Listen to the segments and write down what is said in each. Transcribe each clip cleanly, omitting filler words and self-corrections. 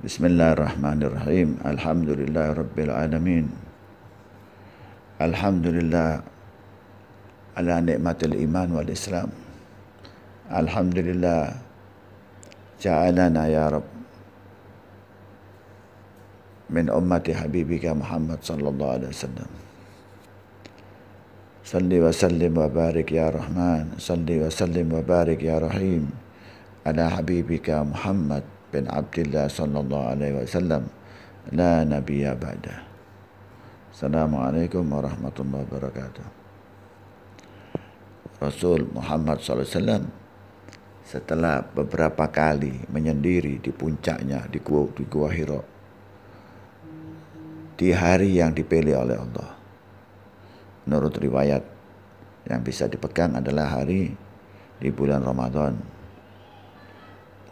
Bismillahirrahmanirrahim. Alhamdulillah Rabbil Alamin. Alhamdulillah ala nikmatil iman wal Islam. Alhamdulillah ja'alana ya Rabb min ummati habibika Muhammad sallallahu alaihi wasallam. Salli wa sallim wa barik ya Rahman. Salli wa sallim wa barik ya Rahim ala habibika Muhammad bin Abdillah sallallahu alaihi wasallam la nabiyya ba'da. Assalamualaikum warahmatullahi wabarakatuh. Rasul Muhammad sallallahu alaihi wasallam setelah beberapa kali menyendiri di puncaknya di Gua Hira di hari yang dipilih oleh Allah. Menurut riwayat yang bisa dipegang adalah hari di bulan Ramadan.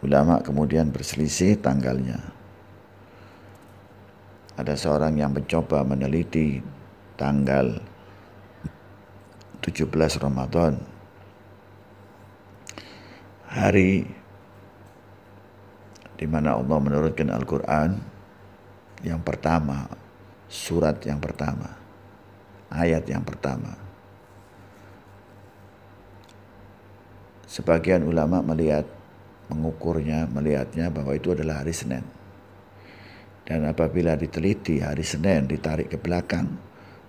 Ulama kemudian berselisih tanggalnya. Ada seorang yang mencoba meneliti tanggal 17 Ramadan, hari di mana Allah menurunkan Al-Quran yang pertama, surat yang pertama, ayat yang pertama. Sebagian ulama melihatnya bahwa itu adalah hari Senin. Dan apabila diteliti hari Senin ditarik ke belakang,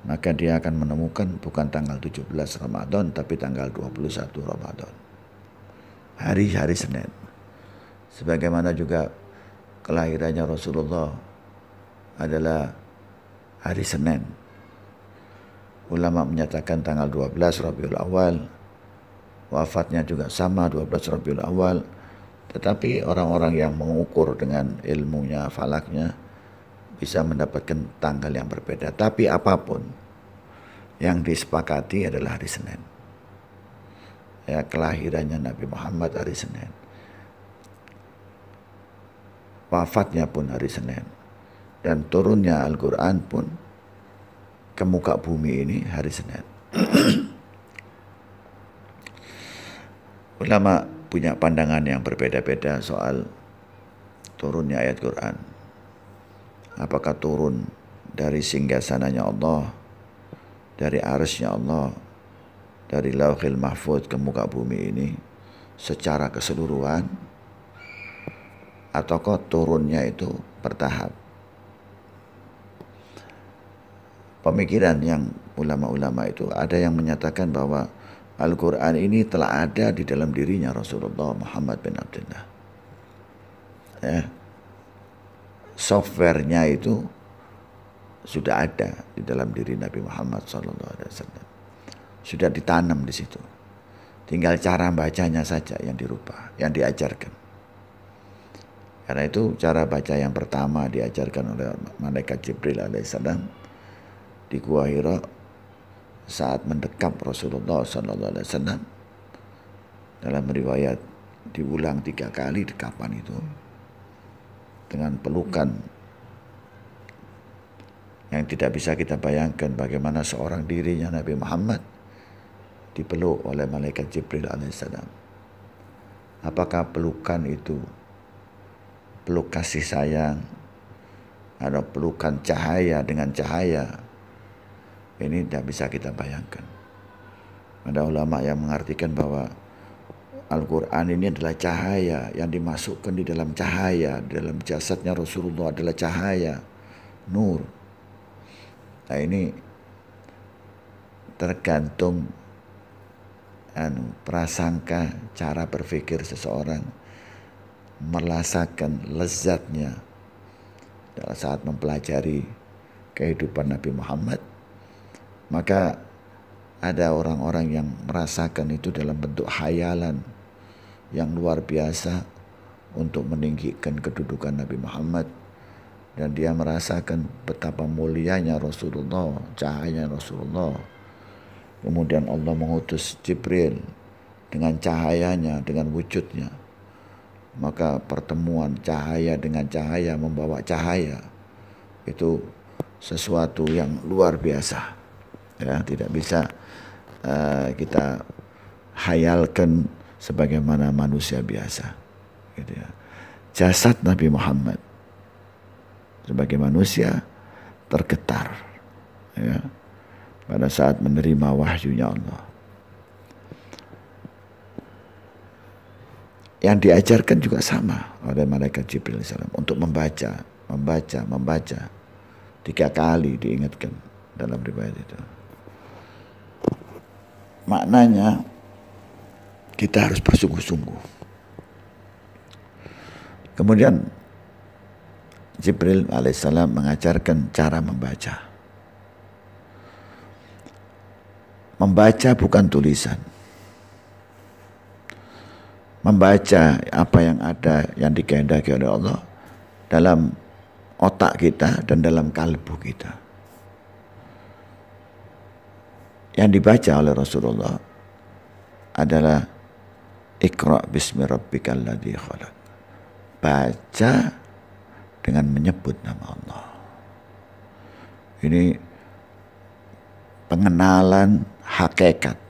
maka dia akan menemukan bukan tanggal 17 Ramadan tapi tanggal 21 Ramadan. Hari Senin. Sebagaimana juga kelahirannya Rasulullah adalah hari Senin. Ulama menyatakan tanggal 12 Rabiul Awal. Wafatnya juga sama 12 Rabiul Awal. Tetapi orang-orang yang mengukur dengan ilmunya, falaknya, bisa mendapatkan tanggal yang berbeda. Tapi apapun yang disepakati adalah hari Senin. Ya, kelahirannya Nabi Muhammad hari Senin. Wafatnya pun hari Senin. Dan turunnya Al-Quran pun ke muka bumi ini hari Senin. Ulama punya pandangan yang berbeda-beda soal turunnya ayat Quran. Apakah turun dari singgasananya Allah, dari arsy-Nya Allah, dari Lauhil Mahfuz ke muka bumi ini secara keseluruhan, ataukah turunnya itu bertahap? Pemikiran yang ulama-ulama itu ada yang menyatakan bahwa Al-Quran ini telah ada di dalam dirinya Rasulullah Muhammad bin Abdullah. Ya. Softwarenya itu sudah ada di dalam diri Nabi Muhammad SAW. Sudah ditanam di situ. Tinggal cara bacanya saja yang dirubah, yang diajarkan. Karena itu cara baca yang pertama diajarkan oleh malaikat Jibril alaihissalam di Gua Hira saat mendekap Rasulullah SAW. Dalam riwayat diulang 3 kali dekapan itu dengan pelukan yang tidak bisa kita bayangkan bagaimana seorang dirinya Nabi Muhammad dipeluk oleh malaikat Jibril alaihissalam. Apakah pelukan itu peluk kasih sayang atau pelukan cahaya dengan cahaya? Ini tidak bisa kita bayangkan. Ada ulama yang mengartikan bahwa Al-Quran ini adalah cahaya yang dimasukkan di dalam cahaya, di dalam jasadnya Rasulullah adalah cahaya, nur. Nah ini tergantung prasangka, cara berpikir seseorang, merasakan lezatnya dalam saat mempelajari kehidupan Nabi Muhammad. Maka ada orang-orang yang merasakan itu dalam bentuk hayalan yang luar biasa untuk meninggikan kedudukan Nabi Muhammad. Dan dia merasakan betapa mulianya Rasulullah, cahayanya Rasulullah. Kemudian Allah mengutus Jibril dengan cahayanya, dengan wujudnya. Maka pertemuan cahaya dengan cahaya membawa cahaya itu sesuatu yang luar biasa. Ya, tidak bisa kita hayalkan sebagaimana manusia biasa. Gitu ya. Jasad Nabi Muhammad sebagai manusia tergetar ya, pada saat menerima wahyunya Allah. Yang diajarkan juga sama oleh malaikat Jibril alaihissalam untuk membaca. 3 kali diingatkan dalam riwayat itu. Maknanya kita harus bersungguh-sungguh. Kemudian Jibril alaihissalam mengajarkan cara membaca. Membaca bukan tulisan. Membaca apa yang ada, yang dikehendaki oleh Allah dalam otak kita dan dalam kalbu kita. Yang dibaca oleh Rasulullah adalah Iqra bismi rabbikal ladzi khalaq. Baca dengan menyebut nama Allah. Ini pengenalan hakikat.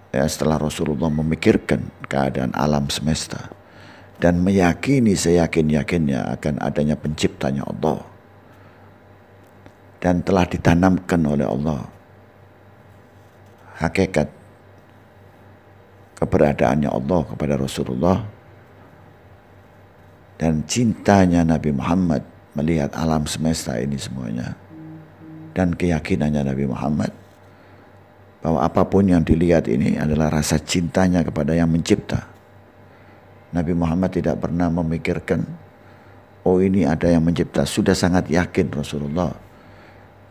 Ya, setelah Rasulullah memikirkan keadaan alam semesta dan meyakini seyakin-yakinnya akan adanya penciptanya Allah, dan telah ditanamkan oleh Allah hakikat keberadaannya Allah kepada Rasulullah dan cintanya Nabi Muhammad melihat alam semesta ini semuanya, dan keyakinannya Nabi Muhammad bahwa apapun yang dilihat ini adalah rasa cintanya kepada yang mencipta. Nabi Muhammad tidak pernah memikirkan, oh ini ada yang mencipta. Sudah sangat yakin Rasulullah,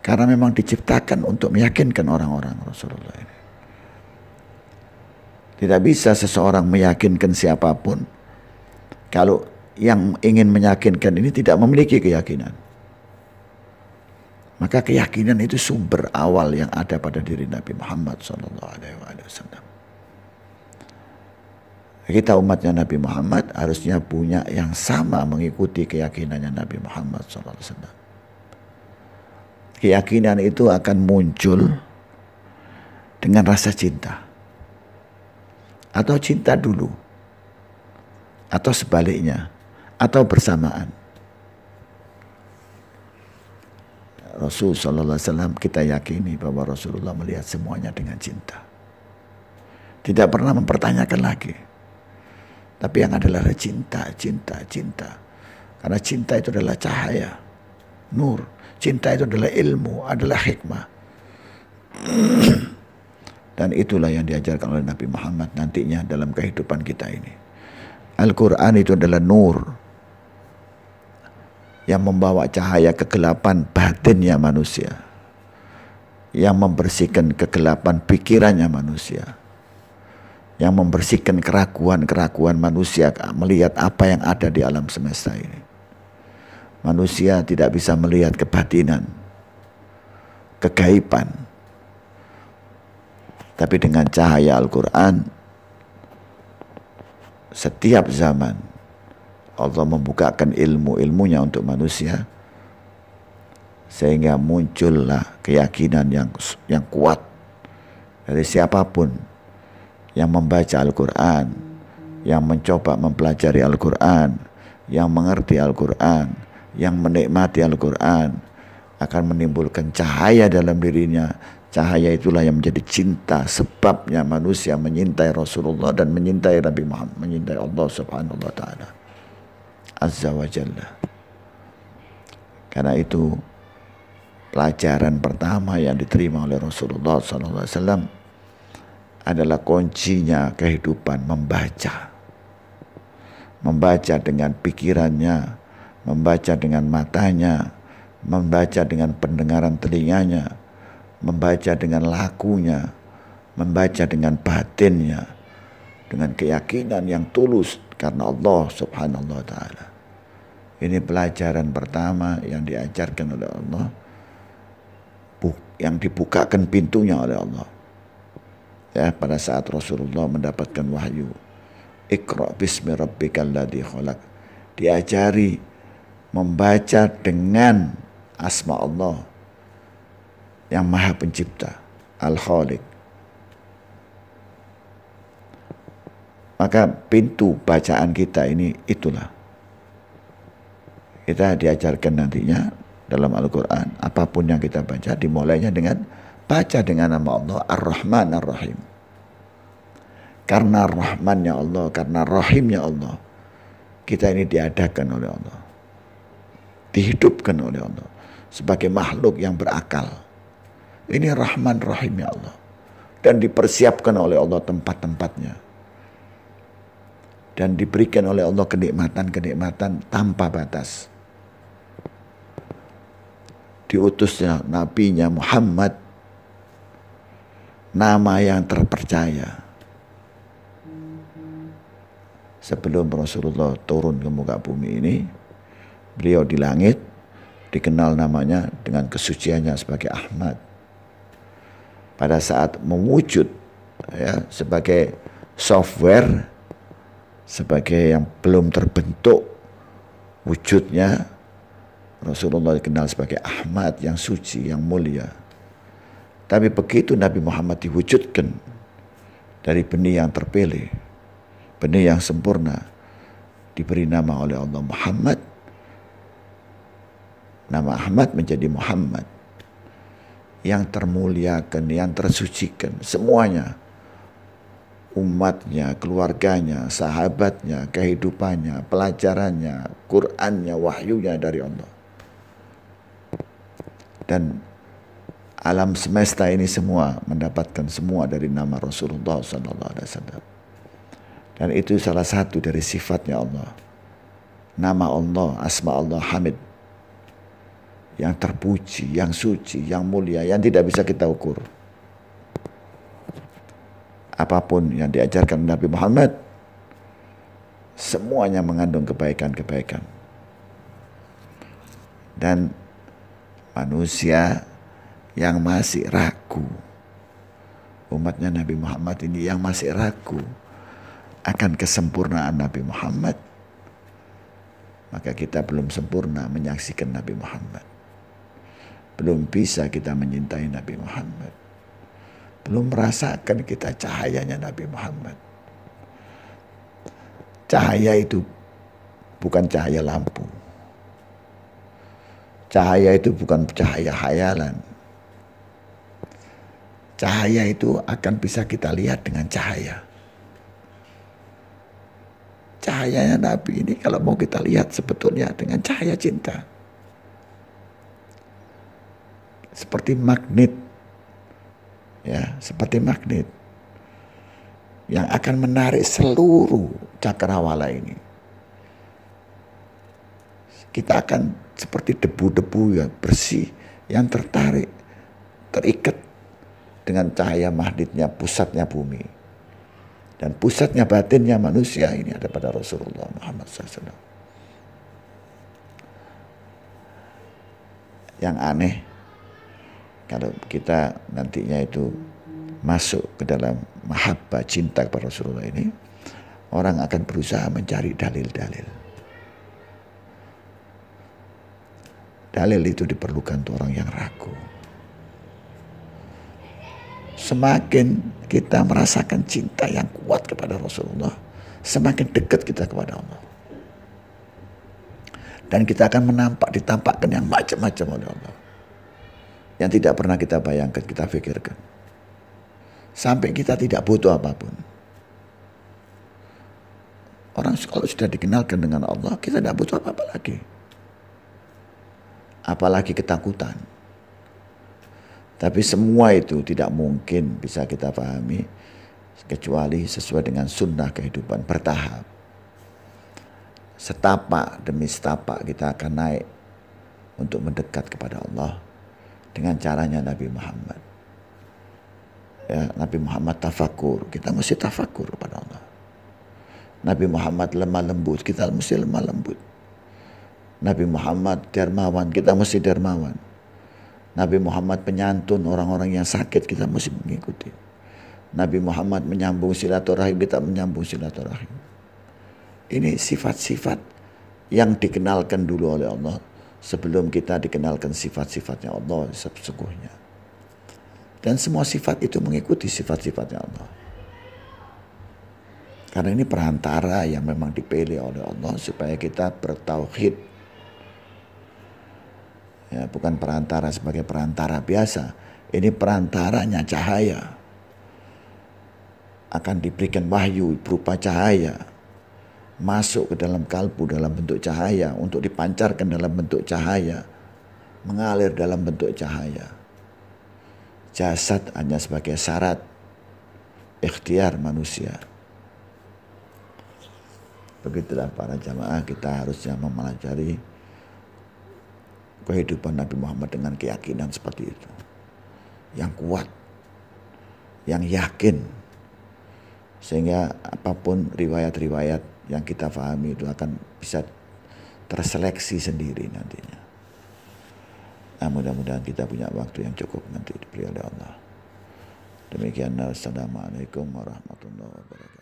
karena memang diciptakan untuk meyakinkan orang-orang Rasulullah ini. Tidak bisa seseorang meyakinkan siapapun kalau yang ingin meyakinkan ini tidak memiliki keyakinan. Maka keyakinan itu sumber awal yang ada pada diri Nabi Muhammad SAW. Kita umatnya Nabi Muhammad harusnya punya yang sama mengikuti keyakinannya Nabi Muhammad SAW. Keyakinan itu akan muncul dengan rasa cinta. Atau cinta dulu. Atau sebaliknya. Atau bersamaan. Rasulullah SAW kita yakini bahwa Rasulullah melihat semuanya dengan cinta. Tidak pernah mempertanyakan lagi. Tapi yang adalah cinta. Karena cinta itu adalah cahaya, nur. Cinta itu adalah ilmu, adalah hikmah. Dan itulah yang diajarkan oleh Nabi Muhammad nantinya dalam kehidupan kita ini. Al-Quran itu adalah nur yang membawa cahaya kegelapan batinnya manusia, yang membersihkan kegelapan pikirannya manusia, yang membersihkan keraguan-keraguan manusia melihat apa yang ada di alam semesta ini. Manusia tidak bisa melihat kebatinan, kegaiban, tapi dengan cahaya Al-Quran setiap zaman Allah membukakan ilmu-ilmunya untuk manusia, sehingga muncullah keyakinan yang kuat dari siapapun yang membaca Al-Quran, yang mencoba mempelajari Al-Quran, yang mengerti Al-Quran, yang menikmati Al-Quran, akan menimbulkan cahaya dalam dirinya. Cahaya itulah yang menjadi cinta, sebabnya manusia menyintai Rasulullah dan menyintai Nabi Muhammad, menyintai Allah Subhanahu wa Ta'ala Azza wa Jalla. Karena itu pelajaran pertama yang diterima oleh Rasulullah SAW adalah kuncinya kehidupan membaca. Membaca dengan pikirannya, membaca dengan matanya, membaca dengan pendengaran telinganya, membaca dengan lakunya, membaca dengan batinnya, dengan keyakinan yang tulus karena Allah Subhanahu wa Ta'ala. Ini pelajaran pertama yang diajarkan oleh Allah, yang dibukakan pintunya oleh Allah. Ya, pada saat Rasulullah mendapatkan wahyu, Iqra bismi rabbikal ladzi khalaq, diajari membaca dengan asma Allah yang Maha Pencipta, Al-Khaliq. Maka pintu bacaan kita ini itulah. Kita diajarkan nantinya dalam Al-Quran, apapun yang kita baca dimulainya dengan baca dengan nama Allah Ar-Rahman Ar-Rahim. Karena Rahmannya Allah, karena Rahimnya Allah, kita ini diadakan oleh Allah, dihidupkan oleh Allah sebagai makhluk yang berakal. Ini Rahman Rahimnya Allah, dan dipersiapkan oleh Allah tempat-tempatnya, dan diberikan oleh Allah kenikmatan-kenikmatan tanpa batas. Diutusnya nabinya Muhammad, nama yang terpercaya. Sebelum Rasulullah turun ke muka bumi ini, beliau di langit dikenal namanya dengan kesuciannya sebagai Ahmad. Pada saat mewujud ya, sebagai software, sebagai yang belum terbentuk wujudnya, Rasulullah dikenal sebagai Ahmad, yang suci, yang mulia. Tapi begitu Nabi Muhammad diwujudkan dari benih yang terpilih, benih yang sempurna, diberi nama oleh Allah Muhammad. Nama Ahmad menjadi Muhammad, yang termuliakan, yang tersucikan semuanya. Umatnya, keluarganya, sahabatnya, kehidupannya, pelajarannya, Qur'annya, wahyunya dari Allah. Dan alam semesta ini semua mendapatkan semua dari nama Rasulullah SAW. Dan itu salah satu dari sifatnya Allah. Nama Allah, asma Allah Hamid, yang terpuji, yang suci, yang mulia, yang tidak bisa kita ukur. Apapun yang diajarkan Nabi Muhammad, semuanya mengandung kebaikan-kebaikan. Dan manusia yang masih ragu, umatnya Nabi Muhammad ini yang masih ragu akan kesempurnaan Nabi Muhammad, maka kita belum sempurna menyaksikan Nabi Muhammad. Belum bisa kita menyintai Nabi Muhammad. Belum merasakan kita cahayanya Nabi Muhammad. Cahaya itu bukan cahaya lampu. Cahaya itu bukan cahaya khayalan. Cahaya itu akan bisa kita lihat dengan cahaya. Cahayanya Nabi ini kalau mau kita lihat sebetulnya dengan cahaya cinta. Seperti magnet. Ya, seperti magnet yang akan menarik seluruh cakrawala ini. Kita akan seperti debu-debu yang bersih yang tertarik, terikat dengan cahaya magnetnya, pusatnya bumi. Dan pusatnya batinnya manusia ini ada pada Rasulullah Muhammad SAW. Yang aneh, kalau kita nantinya itu masuk ke dalam mahabbah, cinta kepada Rasulullah ini, orang akan berusaha mencari dalil-dalil. Dalil itu diperlukan untuk orang yang ragu. Semakin kita merasakan cinta yang kuat kepada Rasulullah, semakin dekat kita kepada Allah. Dan kita akan ditampakkan yang macam-macam oleh Allah, yang tidak pernah kita bayangkan, kita pikirkan. Sampai kita tidak butuh apapun. Orang kalau sudah dikenalkan dengan Allah, kita tidak butuh apa-apa lagi. Apalagi ketakutan. Tapi semua itu tidak mungkin bisa kita pahami kecuali sesuai dengan sunnah kehidupan bertahap. Setapak demi setapak kita akan naik untuk mendekat kepada Allah dengan caranya Nabi Muhammad. Ya, Nabi Muhammad tafakur, kita mesti tafakur kepada Allah. Nabi Muhammad lemah lembut, kita mesti lemah lembut. Nabi Muhammad dermawan, kita mesti dermawan. Nabi Muhammad penyantun orang-orang yang sakit, kita mesti mengikuti. Nabi Muhammad menyambung silaturahim, kita menyambung silaturahim. Ini sifat-sifat yang dikenalkan dulu oleh Allah sebelum kita dikenalkan sifat-sifatnya Allah sesungguhnya. Dan semua sifat itu mengikuti sifat-sifatnya Allah. Karena ini perantara yang memang dipilih oleh Allah supaya kita bertauhid Ya, bukan perantara sebagai perantara biasa. Ini perantaranya cahaya. Akan diberikan wahyu berupa cahaya. Masuk ke dalam kalbu dalam bentuk cahaya. Untuk dipancarkan dalam bentuk cahaya. Mengalir dalam bentuk cahaya. Jasad hanya sebagai syarat ikhtiar manusia. Begitulah para jamaah, kita harusnya mempelajari kehidupan Nabi Muhammad dengan keyakinan seperti itu. Yang kuat, yang yakin. Sehingga apapun riwayat-riwayat yang kita pahami itu akan bisa terseleksi sendiri nantinya. Nah, mudah-mudahan kita punya waktu yang cukup nanti diberi oleh Allah. Demikian, wassalamualaikum warahmatullahi wabarakatuh.